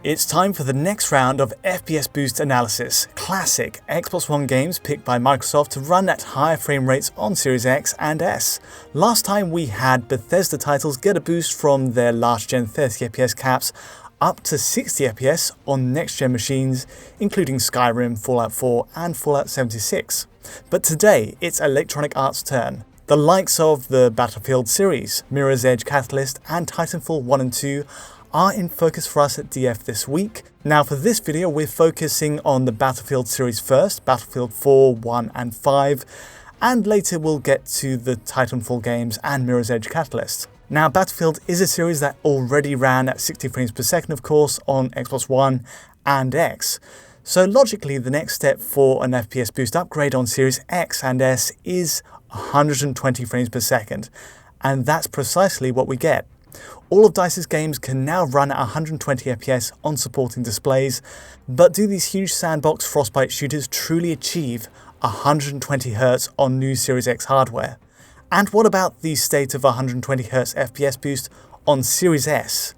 It's time for the next round of FPS Boost analysis. Classic Xbox One games picked by Microsoft to run at higher frame rates on Series X and S. Last time we had Bethesda titles get a boost from their last-gen 30 FPS caps up to 60 FPS on next-gen machines, including Skyrim, Fallout 4 and Fallout 76. But today, it's Electronic Arts' turn. The likes of the Battlefield series, Mirror's Edge Catalyst and Titanfall 1 and 2 are in focus for us at DF this week. Now for this video we're focusing on the Battlefield series first, Battlefield 4, 1 and 5, and later we'll get to the Titanfall games and Mirror's Edge Catalyst. Now Battlefield is a series that already ran at 60 frames per second of course on Xbox One and X. So logically the next step for an FPS boost upgrade on Series X and S is 120 frames per second, and that's precisely what we get. All of DICE's games can now run at 120 FPS on supporting displays, but do these huge sandbox Frostbite shooters truly achieve 120Hz on new Series X hardware? And what about the state of 120Hz FPS boost on Series S?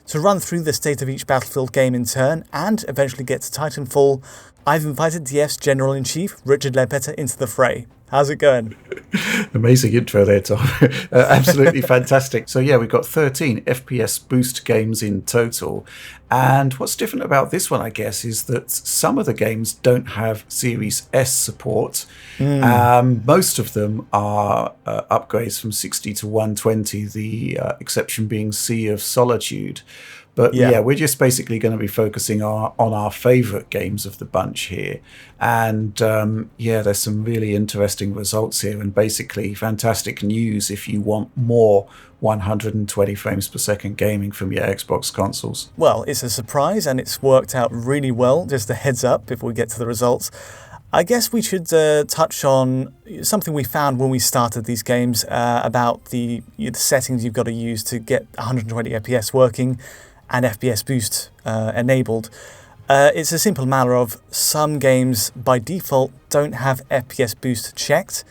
To run through the state of each Battlefield game in turn and eventually get to Titanfall, I've invited DF's General-in-Chief, Richard Ledbetter, into the fray. How's it going? Amazing intro there, Tom. Absolutely fantastic. So yeah, we've got 13 FPS Boost games in total. And what's different about this one, I guess, is that some of the games don't have Series S support. Most of them are upgrades from 60 to 120, the exception being Sea of Solitude. But yeah, we're just basically going to be focusing on our favourite games of the bunch here. And yeah, there's some really interesting results here and basically fantastic news if you want more 120 frames per second gaming from your Xbox consoles. Well, it's a surprise and it's worked out really well. Just a heads up before we get to the results. I guess we should touch on something we found when we started these games about the settings you've got to use to get 120 FPS working and FPS Boost enabled. It's a simple matter of some games by default don't have FPS Boost checked.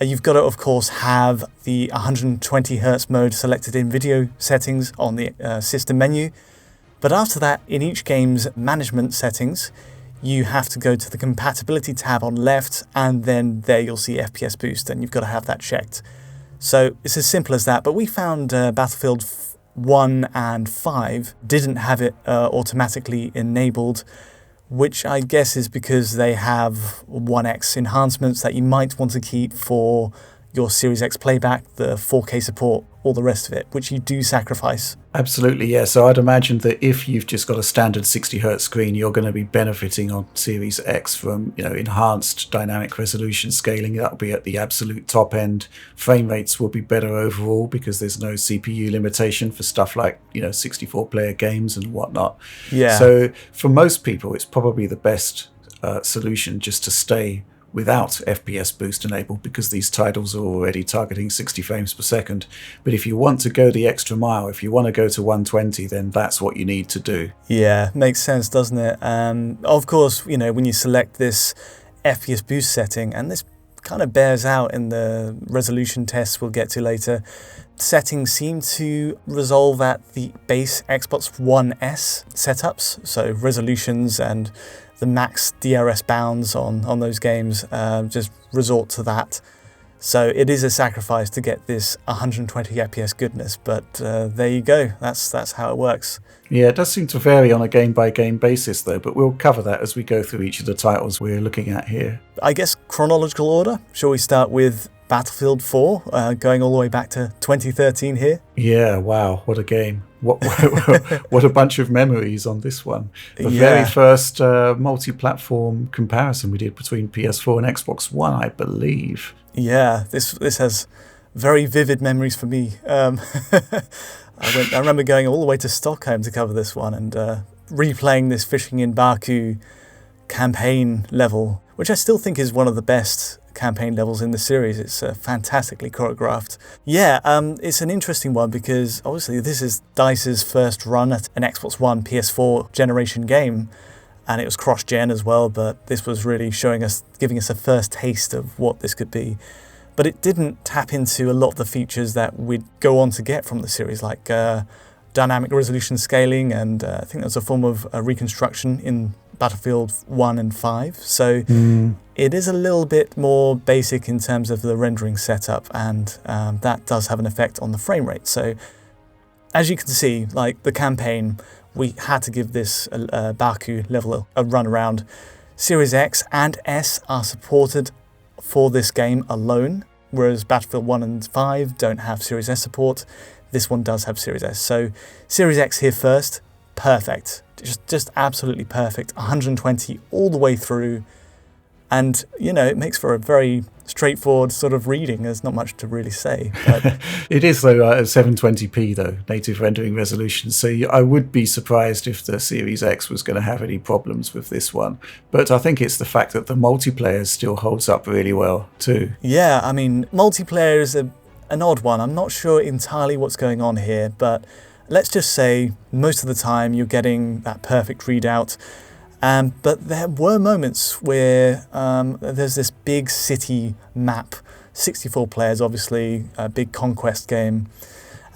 You've got to of course have the 120Hz mode selected in video settings on the system menu. But after that, in each game's management settings, you have to go to the compatibility tab on left, and then there you'll see FPS Boost, and you've got to have that checked. So it's as simple as that. But we found Battlefield 1 and 5 didn't have it automatically enabled, which I guess is because they have 1X enhancements that you might want to keep for your Series X playback, the 4K support, all the rest of it, which you do sacrifice. Absolutely, yeah. So I'd imagine that if you've just got a standard 60Hz screen, you're going to be benefiting on Series X from, enhanced dynamic resolution scaling. That'll be at the absolute top end. Frame rates will be better overall because there's no CPU limitation for stuff like, 64-player games and whatnot. Yeah. So for most people, it's probably the best solution just to stay without FPS Boost enabled because these titles are already targeting 60 frames per second. But if you want to go the extra mile, if you want to go to 120, then that's what you need to do. Yeah, makes sense, doesn't it? Of course, when you select this FPS Boost setting, and this kind of bears out in the resolution tests we'll get to later, settings seem to resolve at the base Xbox One S setups, so resolutions and the max DRS bounds on those games just resort to that. So it is a sacrifice to get this 120 FPS goodness, but there you go. That's how it works. Yeah, it does seem to vary on a game-by-game basis, though, but we'll cover that as we go through each of the titles we're looking at here. I guess chronological order. Shall we start with Battlefield 4, going all the way back to 2013 here? Yeah, wow, what a game. What a bunch of memories on this one. The very first multi-platform comparison we did between PS4 and Xbox One, I believe. Yeah, this has very vivid memories for me. I remember going all the way to Stockholm to cover this one and replaying this Fishing in Baku campaign level, which I still think is one of the best campaign levels in the series. It's fantastically choreographed. Yeah, it's an interesting one because obviously this is DICE's first run at an Xbox One PS4 generation game, and it was cross-gen as well, but this was really giving us a first taste of what this could be. But it didn't tap into a lot of the features that we'd go on to get from the series, like dynamic resolution scaling, and I think there's a form of reconstruction in Battlefield 1 and 5. So it is a little bit more basic in terms of the rendering setup, and that does have an effect on the frame rate. So as you can see, like the campaign, we had to give this Baku level a run around. Series X and S are supported for this game alone, whereas Battlefield 1 and 5 don't have Series S support. This one does have Series S. So Series X here first, perfect. Just absolutely perfect. 120 all the way through. And, you know, it makes for a very straightforward sort of reading. There's not much to really say. But it is, though, at 720p, though, native rendering resolution. So I would be surprised if the Series X was going to have any problems with this one. But I think it's the fact that the multiplayer still holds up really well, too. Yeah, I mean, multiplayer is an odd one. I'm not sure entirely what's going on here, but let's just say most of the time you're getting that perfect readout. But there were moments where there's this big city map, 64 players, obviously, a big conquest game,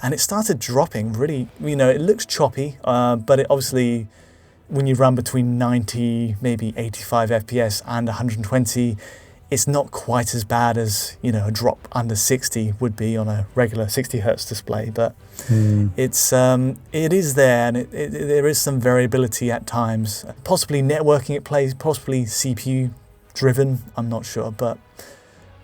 and it started dropping really, you know, it looks choppy, but it obviously, when you run between 90, maybe 85 FPS and 120, it's not quite as bad as, you know, a drop under 60 would be on a regular 60 hertz display, but it is there, and there is some variability at times. Possibly networking at play, possibly CPU driven, I'm not sure, but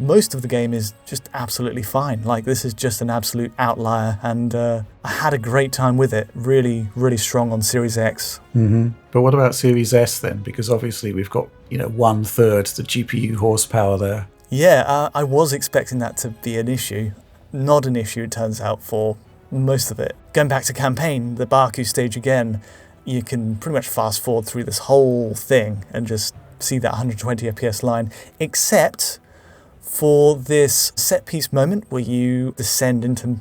most of the game is just absolutely fine. Like, this is just an absolute outlier, and I had a great time with it. Really, really strong on Series X. But what about Series S then? Because obviously we've got, you know, 1/3 the GPU horsepower there. Yeah, I was expecting that to be an issue. Not an issue, it turns out, for most of it. Going back to campaign, the Baku stage again, you can pretty much fast forward through this whole thing and just see that 120 FPS line, except for this set piece moment where you descend into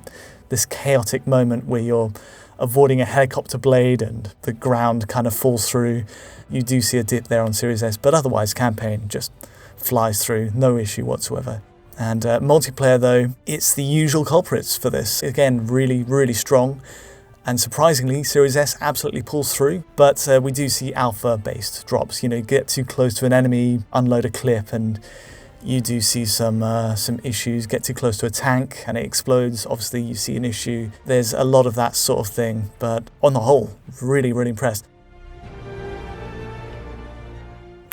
this chaotic moment where you're avoiding a helicopter blade and the ground kind of falls through. You do see a dip there on Series S, but otherwise campaign just flies through, no issue whatsoever. And multiplayer, though, it's the usual culprits for this. Again, really, really strong. And surprisingly, Series S absolutely pulls through, but we do see alpha-based drops. You know, get too close to an enemy, unload a clip, and you do see some issues. Get too close to a tank and it explodes. Obviously, you see an issue. There's a lot of that sort of thing, but on the whole, really, really impressed.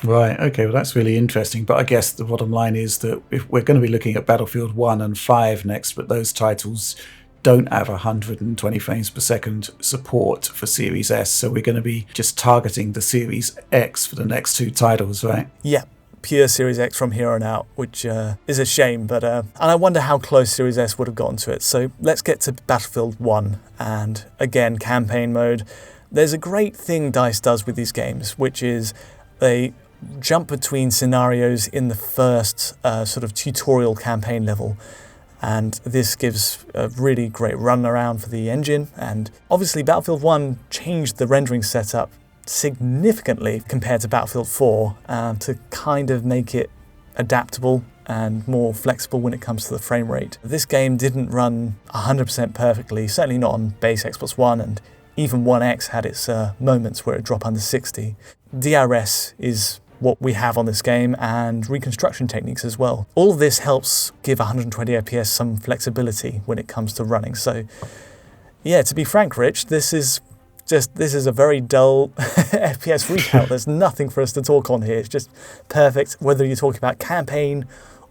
Right, okay, well that's really interesting. But I guess the bottom line is that if we're going to be looking at Battlefield 1 and 5 next, but those titles don't have 120 frames per second support for Series S, so we're going to be just targeting the Series X for the next two titles, right? Yeah, pure Series X from here on out, which is a shame, but and I wonder how close Series S would have gotten to it. So let's get to Battlefield 1, and again, campaign mode. There's a great thing DICE does with these games, which is they jump between scenarios in the first sort of tutorial campaign level, and this gives a really great run around for the engine. And obviously Battlefield 1 changed the rendering setup significantly compared to Battlefield 4 to kind of make it adaptable and more flexible when it comes to the frame rate. This game didn't run 100% perfectly, certainly not on base Xbox One, and even One X had its moments where it dropped under 60. DRS is what we have on this game, and reconstruction techniques as well. All of this helps give 120 FPS some flexibility when it comes to running. So yeah, to be frank, Rich, this is a very dull FPS readout. There's nothing for us to talk on here. It's just perfect, whether you're talking about campaign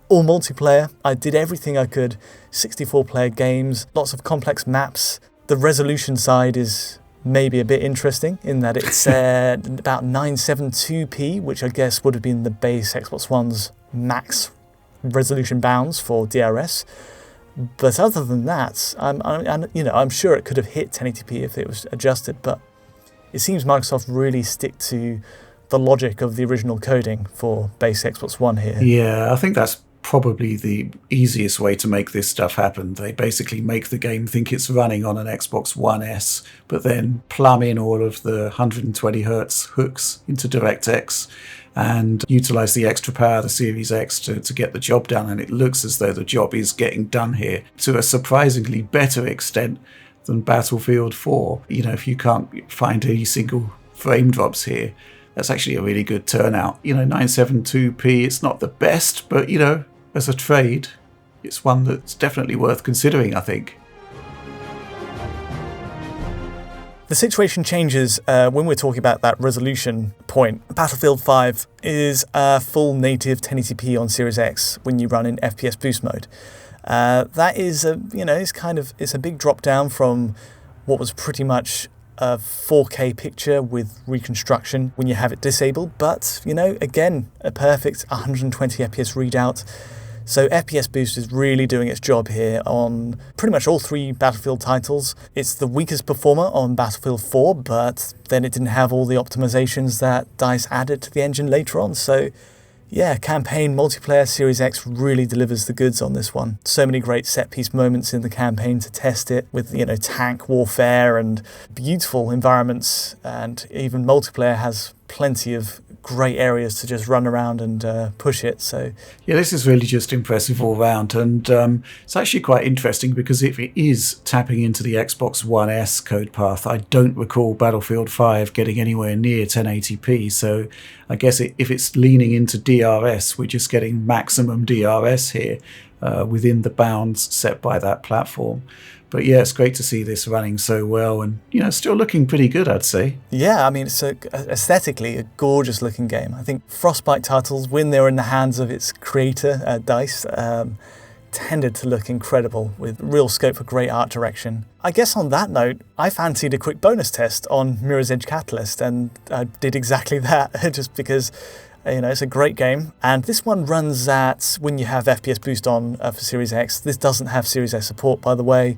or multiplayer. I did everything I could. 64-player games, lots of complex maps. The resolution side is maybe a bit interesting in that it's about 972p, which I guess would have been the base Xbox One's max resolution bounds for DRS. But other than that, I'm sure it could have hit 1080p if it was adjusted, but it seems Microsoft really stick to the logic of the original coding for base Xbox One here. Yeah, I think that's probably the easiest way to make this stuff happen. They basically make the game think it's running on an Xbox One S, but then plumb in all of the 120 hertz hooks into DirectX and utilize the extra power of the Series X to get the job done. And it looks as though the job is getting done here to a surprisingly better extent than Battlefield 4. You know, if you can't find any single frame drops here, that's actually a really good turnout. You know, 972p, it's not the best, but, you know, as a trade, it's one that's definitely worth considering, I think. The situation changes when we're talking about that resolution point. Battlefield 5 is a full native 1080p on Series X when you run in FPS Boost mode. That is it's a big drop down from what was pretty much a 4K picture with reconstruction when you have it disabled, but you know, again, a perfect 120 FPS readout. So FPS Boost is really doing its job here on pretty much all 3 Battlefield titles. It's the weakest performer on Battlefield 4, but then it didn't have all the optimizations that DICE added to the engine later on. So yeah, campaign multiplayer Series X really delivers the goods on this one. So many great set-piece moments in the campaign to test it with, you know, tank warfare and beautiful environments, and even multiplayer has plenty of great areas to just run around and push it. So yeah, this is really just impressive all round, and it's actually quite interesting because if it is tapping into the Xbox One S code path, I don't recall Battlefield 5 getting anywhere near 1080p, so I guess if it's leaning into DRS, we're just getting maximum DRS here within the bounds set by that platform. But yeah, it's great to see this running so well, and you know, still looking pretty good, I'd say. Yeah, I mean, it's aesthetically a gorgeous looking game. I think Frostbite titles, when they were in the hands of its creator, DICE, tended to look incredible with real scope for great art direction. I guess on that note, I fancied a quick bonus test on Mirror's Edge Catalyst, and I did exactly that, just because, you know, it's a great game. And this one runs at, when you have FPS Boost on for Series X, this doesn't have Series S support, by the way.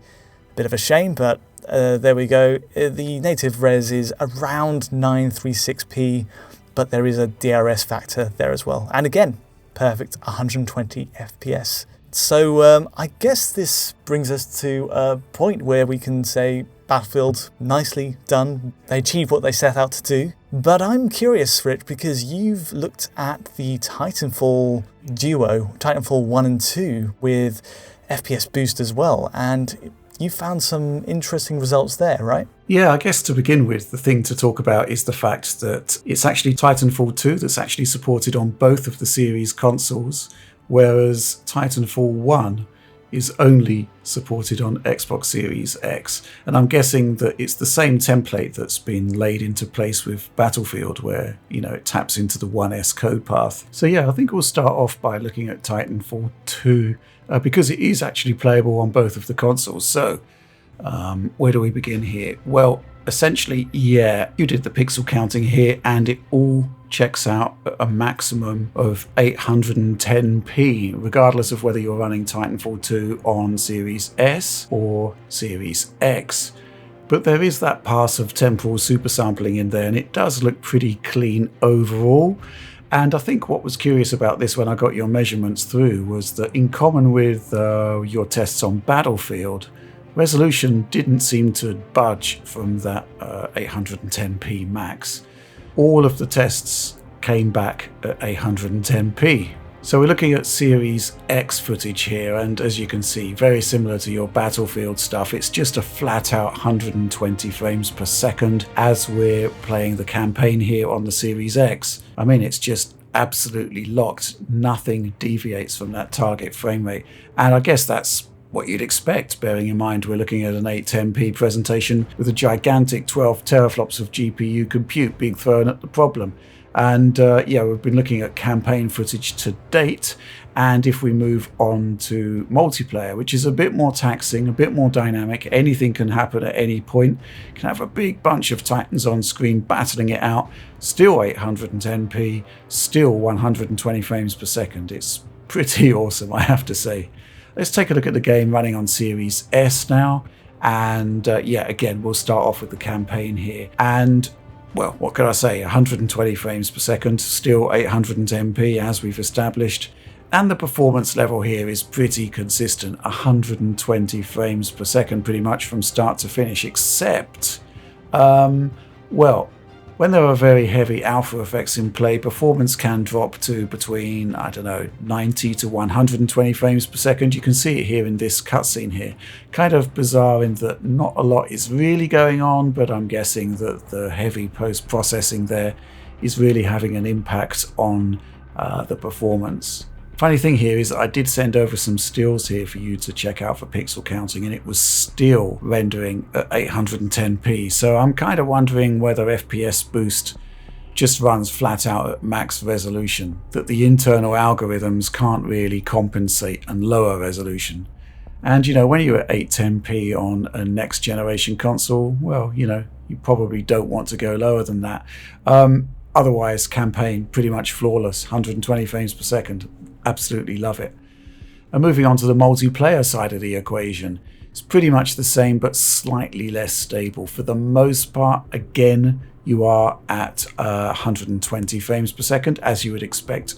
Bit of a shame, but there we go. The native res is around 936p, but there is a DRS factor there as well. And again, perfect 120 FPS. So I guess this brings us to a point where we can say Battlefield, nicely done. They achieved what they set out to do. But I'm curious, Rich, because you've looked at the Titanfall duo, Titanfall 1 and 2, with FPS Boost as well, and you found some interesting results there, right? Yeah, I guess to begin with, the thing to talk about is the fact that it's actually Titanfall 2 that's actually supported on both of the series consoles, whereas Titanfall 1 is only supported on Xbox Series X. And I'm guessing that it's the same template that's been laid into place with Battlefield, where, you know, it taps into the 1S code path. So yeah, I think we'll start off by looking at Titanfall 2, because it is actually playable on both of the consoles. So where do we begin here? Well, essentially, yeah, you did the pixel counting here, and it all checks out at a maximum of 810p, regardless of whether you're running Titanfall 2 on Series S or Series X. But there is that pass of temporal supersampling in there, and it does look pretty clean overall. And I think what was curious about this when I got your measurements through was that, in common with your tests on Battlefield, resolution didn't seem to budge from that 810p max. All of the tests came back at 810p. So we're looking at Series X footage here, and as you can see, very similar to your Battlefield stuff, it's just a flat out 120 frames per second as we're playing the campaign here on the Series X. I mean, it's just absolutely locked. Nothing deviates from that target frame rate. And I guess that's what you'd expect, bearing in mind we're looking at an 810p presentation with a gigantic 12 teraflops of GPU compute being thrown at the problem. And yeah, we've been looking at campaign footage to date, and if we move on to multiplayer, which is a bit more taxing, a bit more dynamic, anything can happen at any point. You can have a big bunch of Titans on screen battling it out, still 810p, still 120 frames per second. It's pretty awesome, I have to say. Let's take a look at the game running on Series S now, and yeah, again, we'll start off with the campaign here. And well, what can I say? 120 frames per second, still 810p as we've established. And the performance level here is pretty consistent, 120 frames per second pretty much from start to finish, except, well, When there are very heavy alpha effects in play, performance can drop to between, 90 to 120 frames per second. You can see it here in this cutscene here. Kind of bizarre in that not a lot is really going on, but I'm guessing that the heavy post-processing there is really having an impact on the performance. Funny thing here is I did send over some stills here for you to check out for pixel counting, and it was still rendering at 810p. So I'm kind of wondering whether FPS Boost just runs flat out at max resolution, that the internal algorithms can't really compensate and lower resolution. And when you're at 810p on a next generation console, well, you probably don't want to go lower than that. Otherwise, campaign pretty much flawless, 120 frames per second. Absolutely love it. And moving on to the multiplayer side of the equation, it's pretty much the same but slightly less stable. For the most part, again, you are at 120 frames per second, as you would expect.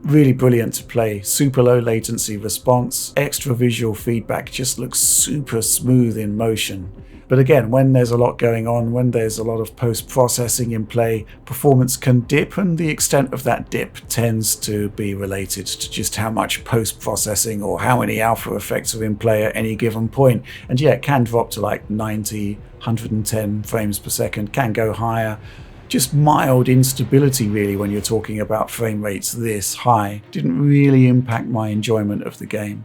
Really brilliant to play, super low latency response, extra visual feedback, just looks super smooth in motion. But again, when there's a lot going on, when there's a lot of post-processing in play, performance can dip, and the extent of that dip tends to be related to just how much post-processing or how many alpha effects are in play at any given point. And yeah, it can drop to like 90, 110 frames per second, can go higher. Just mild instability really when you're talking about frame rates this high. Didn't really impact my enjoyment of the game.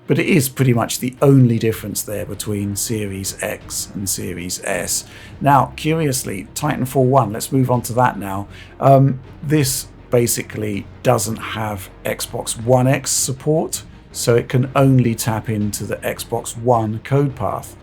But it is pretty much the only difference there between Series X and Series S. Now, curiously, Titanfall 1, let's move on to that now. This basically doesn't have Xbox One X support, so it can only tap into the Xbox One code path.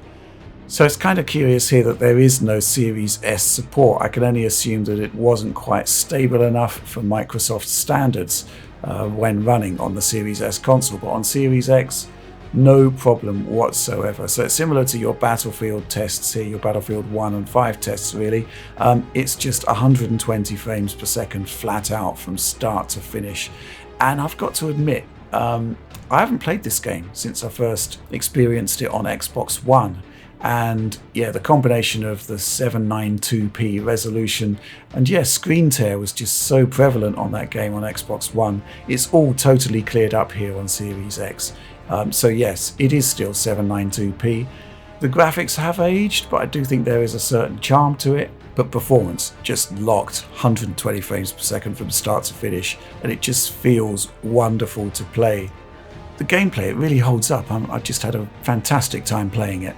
So it's kind of curious here that there is no Series S support. I can only assume that it wasn't quite stable enough for Microsoft standards when running on the Series S console, but on Series X, no problem whatsoever. So it's similar to your Battlefield tests here, your Battlefield 1 and 5 tests really. It's just 120 frames per second flat out from start to finish. And I've got to admit, I haven't played this game since I first experienced it on Xbox One. And yeah, the combination of the 792p resolution and yeah, screen tear was just so prevalent on that game on Xbox One. It's all totally cleared up here on Series X. So yes, it is still 792p. The graphics have aged, but I do think there is a certain charm to it. But performance, just locked 120 frames per second from start to finish, and it just feels wonderful to play. The gameplay, it really holds up. I just had a fantastic time playing it.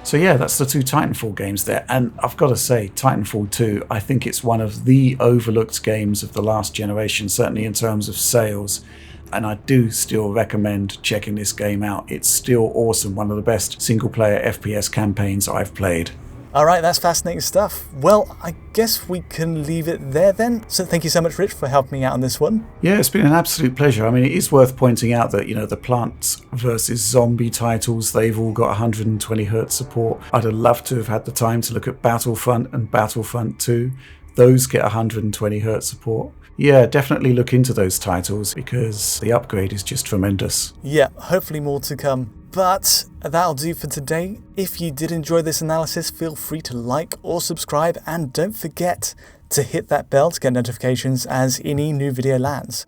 So yeah, that's the two Titanfall games there, and I've got to say, Titanfall 2, I think it's one of the overlooked games of the last generation, certainly in terms of sales, and I do still recommend checking this game out. It's still awesome, one of the best single-player FPS campaigns I've played. Alright, that's fascinating stuff. Well, I guess we can leave it there then. So thank you so much, Rich, for helping me out on this one. Yeah, it's been an absolute pleasure. I mean, it is worth pointing out that, the Plants vs. Zombie titles, they've all got 120Hz support. I'd have loved to have had the time to look at Battlefront and Battlefront 2. Those get 120Hz support. Yeah, definitely look into those titles because the upgrade is just tremendous. Yeah, hopefully more to come. But that'll do for today. If you did enjoy this analysis, feel free to like or subscribe, and don't forget to hit that bell to get notifications as any new video lands.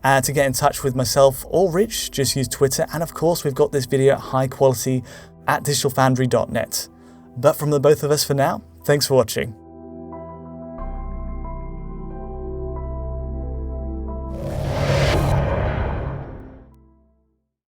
And to get in touch with myself or Rich, just use Twitter, and of course we've got this video at high quality at digitalfoundry.net. But from the both of us for now, thanks for watching.